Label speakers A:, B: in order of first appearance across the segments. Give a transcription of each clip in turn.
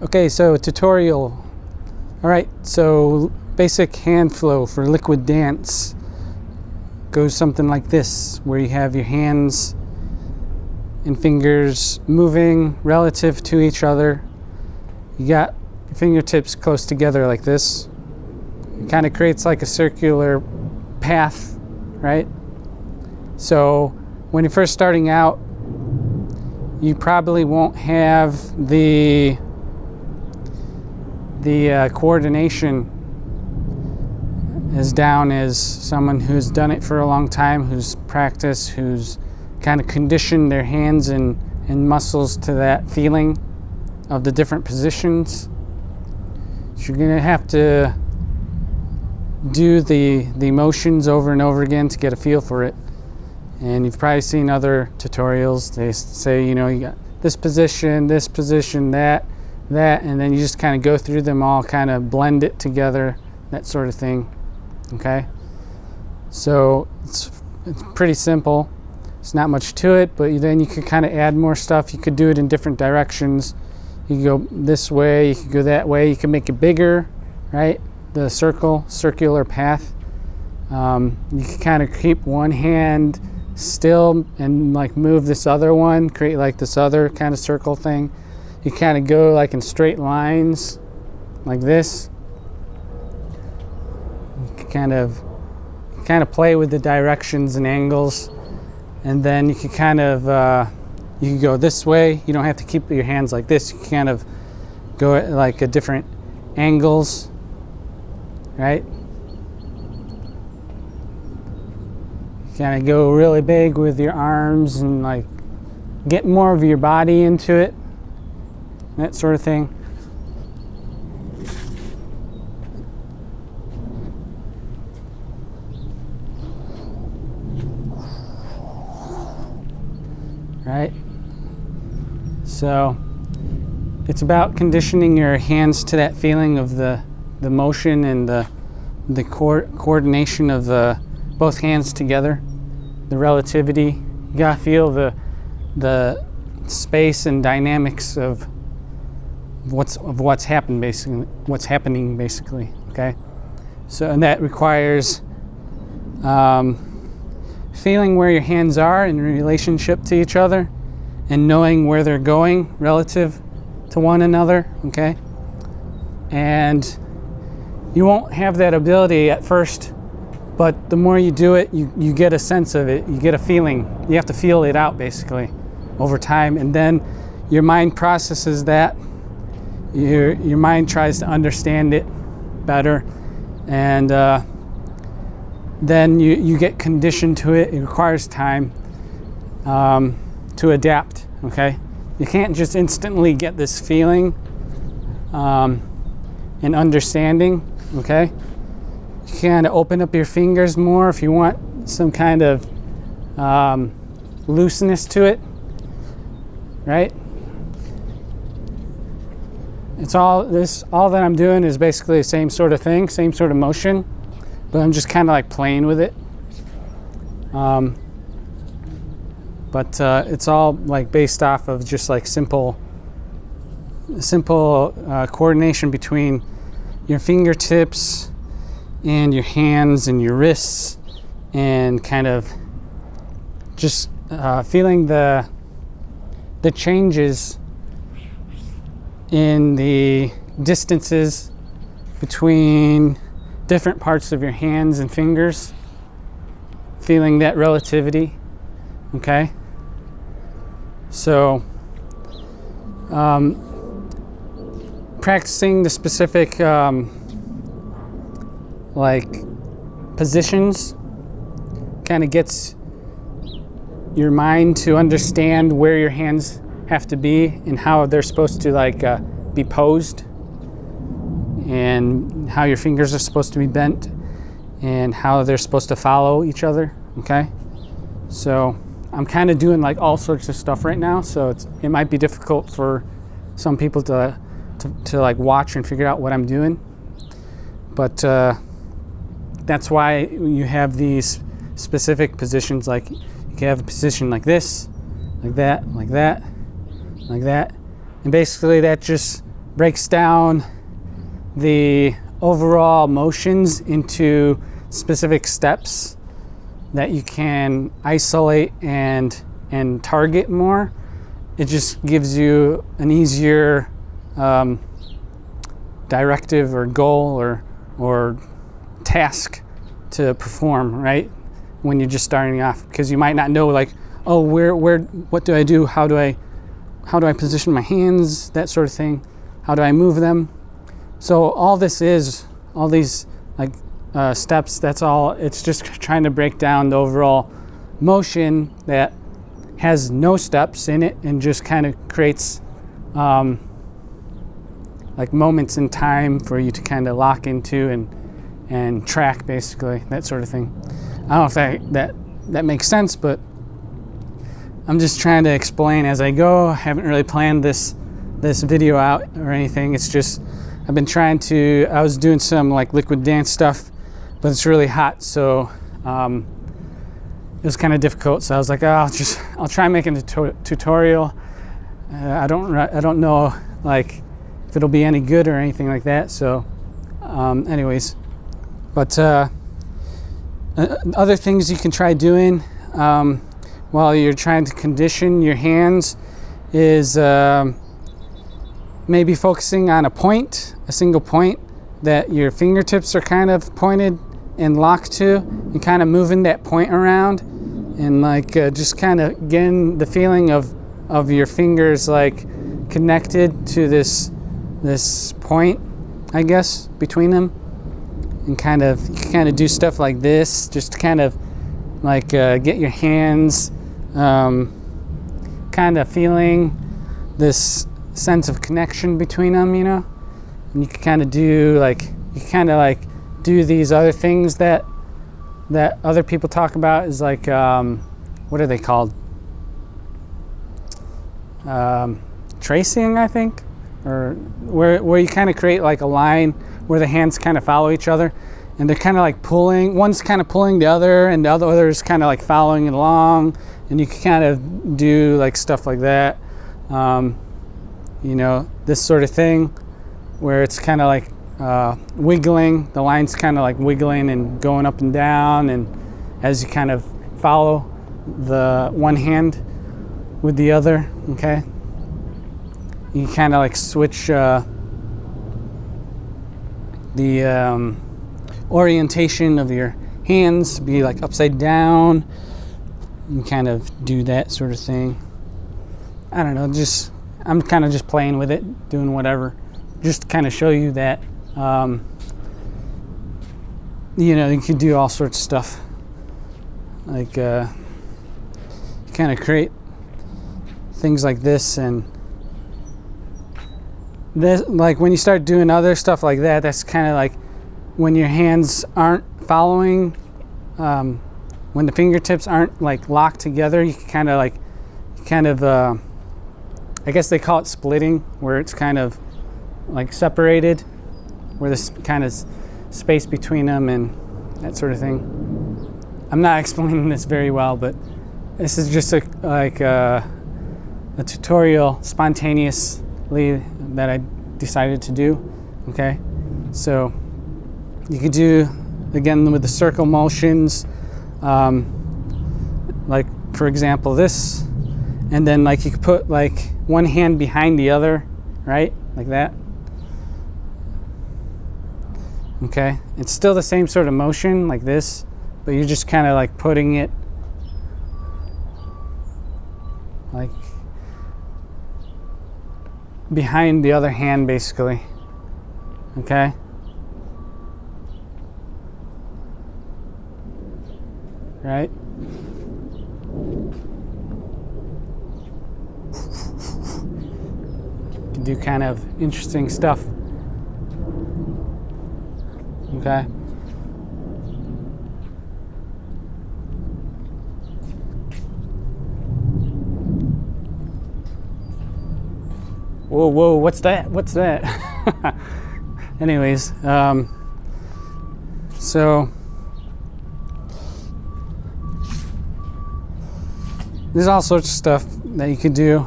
A: Okay, so tutorial. All right, so basic hand flow for liquid dance goes something like this, where you have your hands and fingers moving relative to each other. You got your fingertips close together like this. It kind of creates like a circular path, right? So when you're first starting out, you probably won't have the coordination as down as someone who's done it for a long time, who's practiced, who's kind of conditioned their hands and muscles to that feeling of the different positions. So you're gonna have to do the motions over and over again to get a feel for it. And you've probably seen other tutorials. They say, you got this position, that, and then you just kind of go through them all, kind of blend it together, that sort of thing. Okay? So it's pretty simple. It's not much to it, but then you could kind of add more stuff. You could do it in different directions. You could go this way, you could go that way, you can make it bigger, right? The circular path. You can kind of keep one hand still and like move this other one, create like this other kind of circle thing. You kind of go like in straight lines like this. You can kind of play with the directions and angles, and then you can kind of you can go this way. You don't have to keep your hands like this. You can kind of go at like a different angles, right? Kind of go really big with your arms and like get more of your body into it, that sort of thing. Right? So it's about conditioning your hands to that feeling of the motion and the coordination of both hands together, the relativity. You gotta feel the space and dynamics of what's happening basically. Okay, so and that requires feeling where your hands are in relationship to each other and knowing where they're going relative to one another. Okay, and you won't have that ability at first, but the more you do it, you get a sense of it, you get a feeling. You have to feel it out basically over time, and then your mind processes that. Your mind tries to understand it better, and then you get conditioned to it. It requires time to adapt, okay? You can't just instantly get this feeling and understanding, okay? You kind of open up your fingers more if you want some kind of looseness to it, right? All that I'm doing is basically the same sort of thing, same sort of motion, but I'm just kind of like playing with it. But it's all like based off of just like simple coordination between your fingertips and your hands and your wrists, and kind of just feeling the changes in the distances between different parts of your hands and fingers, feeling that relativity, okay? So practicing the specific like positions kind of gets your mind to understand where your hands have to be and how they're supposed to like be posed, and how your fingers are supposed to be bent, and how they're supposed to follow each other. Okay, so I'm kind of doing like all sorts of stuff right now, so it might be difficult for some people to like watch and figure out what I'm doing, but that's why you have these specific positions. Like you can have a position like this, like that, like that, like that, and basically that just breaks down the overall motions into specific steps that you can isolate and target more. It just gives you an easier directive or goal or task to perform, right? When you're just starting off, because you might not know, like, oh, what do I do? How do I position my hands? That sort of thing. How do I move them? So all these like steps, that's all. It's just trying to break down the overall motion that has no steps in it and just kind of creates like moments in time for you to kind of lock into and track, basically, that sort of thing. I don't know if that makes sense, but I'm just trying to explain as I go. I haven't really planned this video out or anything. It's just I was doing some like liquid dance stuff, but it's really hot, so it was kind of difficult. So I was like, oh, I'll try making a tutorial. I don't know like if it'll be any good or anything like that. So anyways, but other things you can try doing while you're trying to condition your hands is maybe focusing on a single point that your fingertips are kind of pointed and locked to, and kind of moving that point around, and like just kind of getting the feeling of your fingers like connected to this point, I guess, between them. And you kind of do stuff like this, just to kind of like get your hands kind of feeling this sense of connection between them, you know. And you can kind of do these other things that other people talk about, is like what are they called? Tracing, I think, or where you kind of create like a line where the hands kind of follow each other, and they're kind of like pulling. One's kind of pulling the other, and the other's kind of like following it along. And you can kind of do like stuff like that, you know, this sort of thing, where it's kind of like wiggling. The line's kind of like wiggling and going up and down, and as you kind of follow the one hand with the other, okay, you kind of like switch the orientation of your hands to be like upside down, and kind of do that sort of thing. I don't know, I'm kind of just playing with it, doing whatever, just to kind of show you that you know, you can do all sorts of stuff, like kind of create things like this. And this, like when you start doing other stuff like that, that's kind of like when your hands aren't following, when the fingertips aren't like locked together, you can kind of I guess they call it splitting, where it's kind of like separated, where there's kind of space between them and that sort of thing. I'm not explaining this very well, but this is just a tutorial spontaneously that I decided to do. Okay, so you could do again with the circle motions, like for example this, and then like you could put like one hand behind the other, right, like that. Okay, it's still the same sort of motion like this, but you're just kind of like putting it like behind the other hand, basically. Okay, right? You can do kind of interesting stuff. Okay. Whoa, what's that? Anyways, so there's all sorts of stuff that you could do.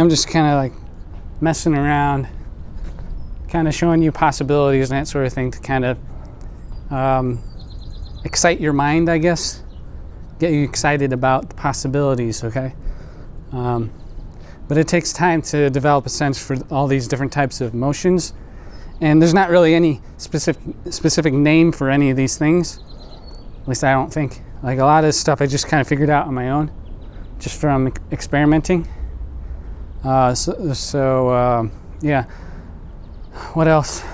A: I'm just kind of like messing around, kind of showing you possibilities and that sort of thing to kind of excite your mind, I guess, get you excited about the possibilities, okay? But it takes time to develop a sense for all these different types of motions, and there's not really any specific name for any of these things, at least I don't think. Like a lot of this stuff I just kind of figured out on my own, just from experimenting. Yeah. What else?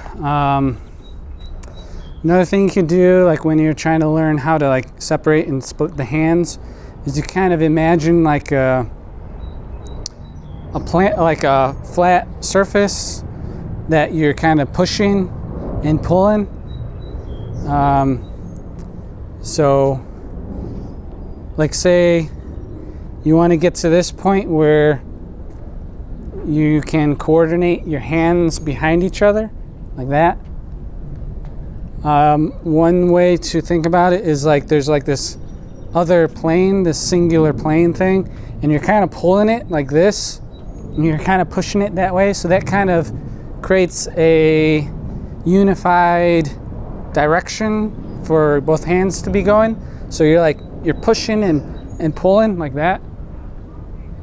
A: Another thing you can do, like when you're trying to learn how to like separate and split the hands, is you kind of imagine like a flat surface that you're kind of pushing and pulling. So, like say you want to get to this point where you can coordinate your hands behind each other, like that. One way to think about it is like there's like this other plane, this singular plane thing, and you're kind of pulling it like this, and you're kind of pushing it that way, so that kind of creates a unified direction for both hands to be going. So you're pushing and pulling like that,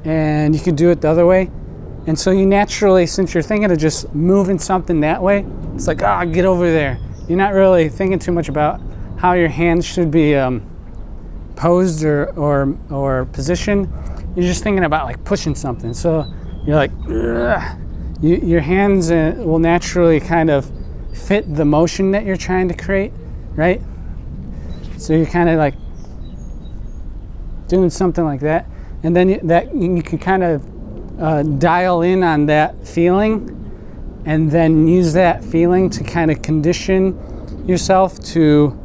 A: and you can do it the other way. And so you naturally, since you're thinking of just moving something that way, it's like, get over there. You're not really thinking too much about how your hands should be posed or positioned. You're just thinking about like pushing something. So you're like, your hands will naturally kind of fit the motion that you're trying to create, right? So you're kind of like doing something like that, and then you can kind of dial in on that feeling, and then use that feeling to kind of condition yourself to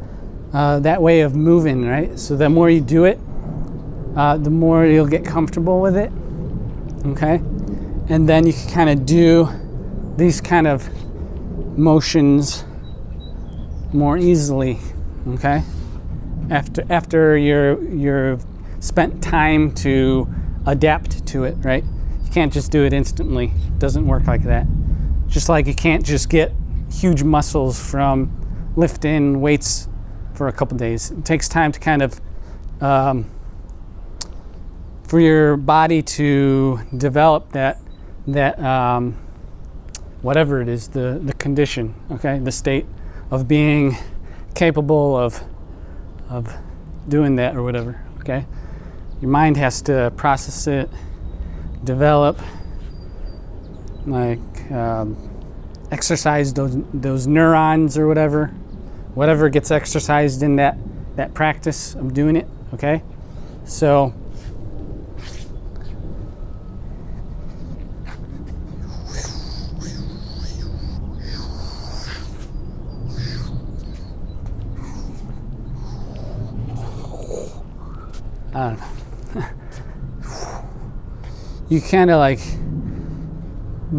A: that way of moving, right? So the more you do it, the more you'll get comfortable with it, okay? And then you can kind of do these kind of motions more easily, okay? After you're spent time to adapt to it, right? You can't just do it instantly. It doesn't work like that. Just like you can't just get huge muscles from lifting weights for a couple days. It takes time to kind of for your body to develop that whatever it is, the condition, okay, the state of being capable of doing that or whatever, okay? Your mind has to process it, develop, like exercise those neurons or whatever gets exercised in that practice of doing it, okay? So I don't know. You kind of like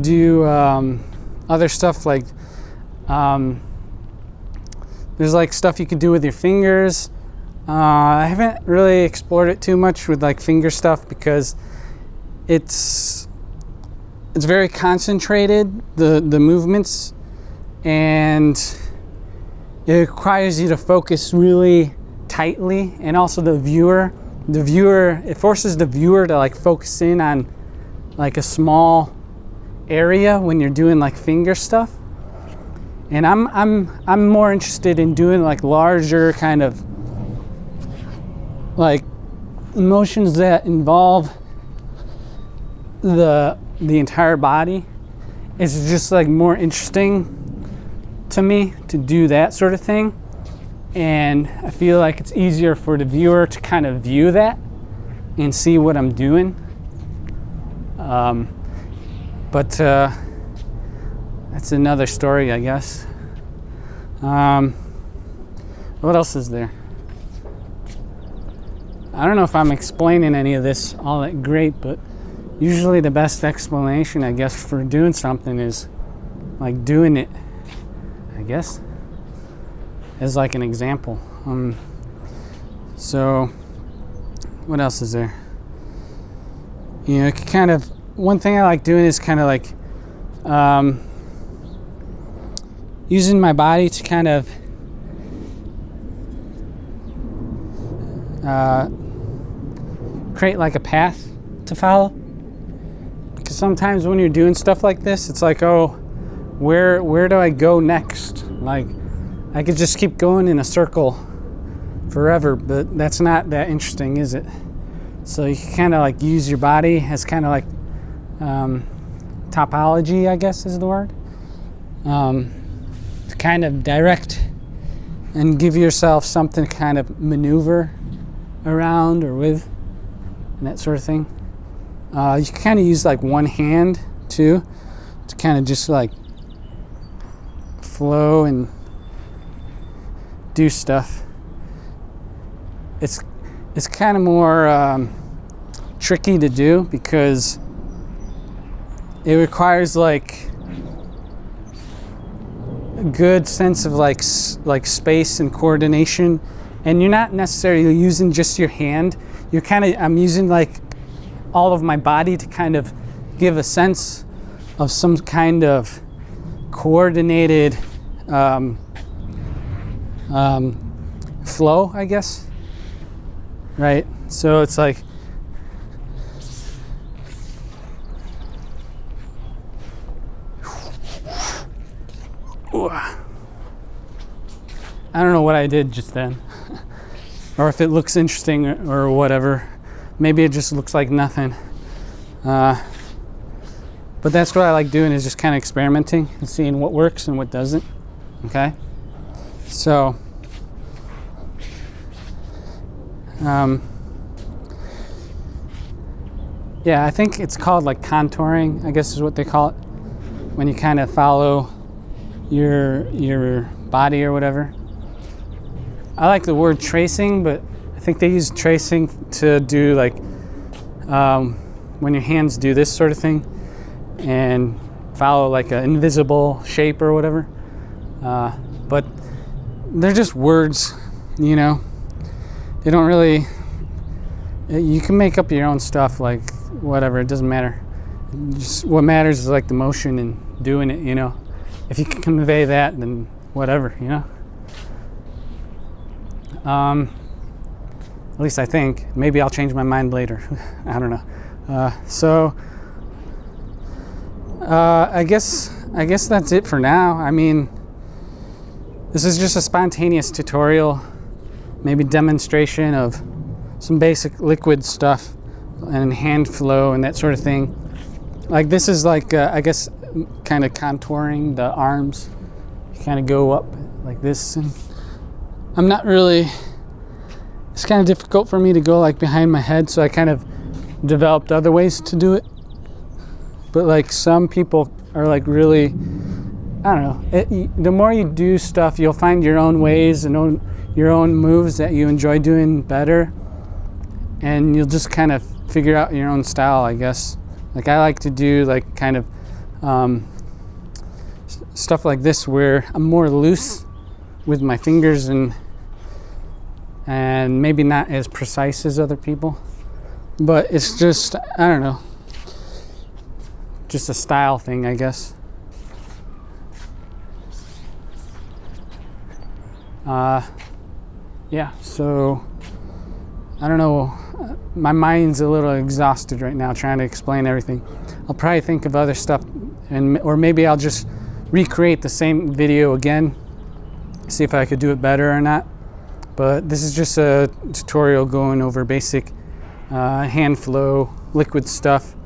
A: do other stuff like there's like stuff you can do with your fingers. I haven't really explored it too much with like finger stuff because it's very concentrated, the movements, and it requires you to focus really tightly, and also the viewer, it forces the viewer to like focus in on like a small area when you're doing like finger stuff. And I'm more interested in doing like larger kind of like motions that involve the entire body. It's just like more interesting to me to do that sort of thing. And I feel like it's easier for the viewer to kind of view that and see what I'm doing. But that's another story, I guess. What else is there? I don't know if I'm explaining any of this all that great, but usually the best explanation, I guess, for doing something is like doing it, I guess, as like an example. So what else is there? You know, you can kind of one thing I like doing is kind of like using my body to kind of create like a path to follow. Because sometimes when you're doing stuff like this, it's like, oh, where do I go next? Like, I could just keep going in a circle forever, but that's not that interesting, is it? So you can kind of like use your body as kind of like topology, I guess is the word, to kind of direct and give yourself something to kind of maneuver around or with, and that sort of thing. You can kind of use like one hand too, to kind of just like flow and do stuff. It's kind of more tricky to do because it requires like a good sense of like space and coordination, and you're not necessarily using just your hand. I'm using like all of my body to kind of give a sense of some kind of coordinated flow, I guess. Right? So it's like I don't know what I did just then, or if it looks interesting or whatever. Maybe it just looks like nothing. But that's what I like doing, is just kind of experimenting and seeing what works and what doesn't. Okay? So, yeah, I think it's called like contouring, I guess is what they call it, when you kind of follow your body or whatever. I like the word tracing, but I think they use tracing to do like when your hands do this sort of thing and follow like an invisible shape or whatever. But they're just words, you know. They don't really. You can make up your own stuff, like whatever. It doesn't matter. Just what matters is like the motion and doing it, you know. If you can convey that, then whatever, you know. At least I think. Maybe I'll change my mind later. I don't know. I guess that's it for now. I mean, this is just a spontaneous tutorial, maybe demonstration of some basic liquid stuff and hand flow and that sort of thing. Like this is like, I guess, kind of contouring the arms. You kind of go up like this, and I'm not really, it's kind of difficult for me to go like behind my head, so I kind of developed other ways to do it. But like some people are like really, I don't know, the more you do stuff, you'll find your own ways and your own moves that you enjoy doing better, and you'll just kind of figure out your own style, I guess. Like I like to do like kind of stuff like this where I'm more loose with my fingers and maybe not as precise as other people, but it's just, I don't know, just a style thing, I guess. Yeah, so I don't know, my mind's a little exhausted right now trying to explain everything. I'll probably think of other stuff, or maybe I'll just recreate the same video again, see if I could do it better or not. But this is just a tutorial going over basic hand flow, liquid stuff,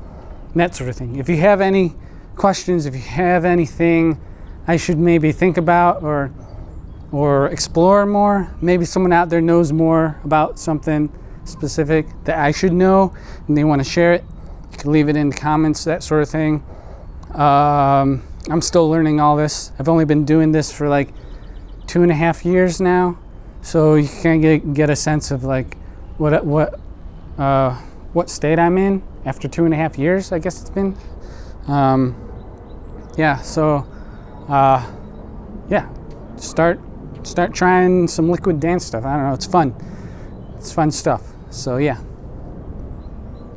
A: and that sort of thing. If you have any questions, if you have anything I should maybe think about or explore more, maybe someone out there knows more about something specific that I should know and they want to share it, you can leave it in the comments, that sort of thing. I'm still learning all this. I've only been doing this for like 2.5 years now, so you can get a sense of like what state I'm in after 2.5 years, I guess it's been. Yeah, so yeah, start trying some liquid dance stuff. I don't know, it's fun stuff. So yeah.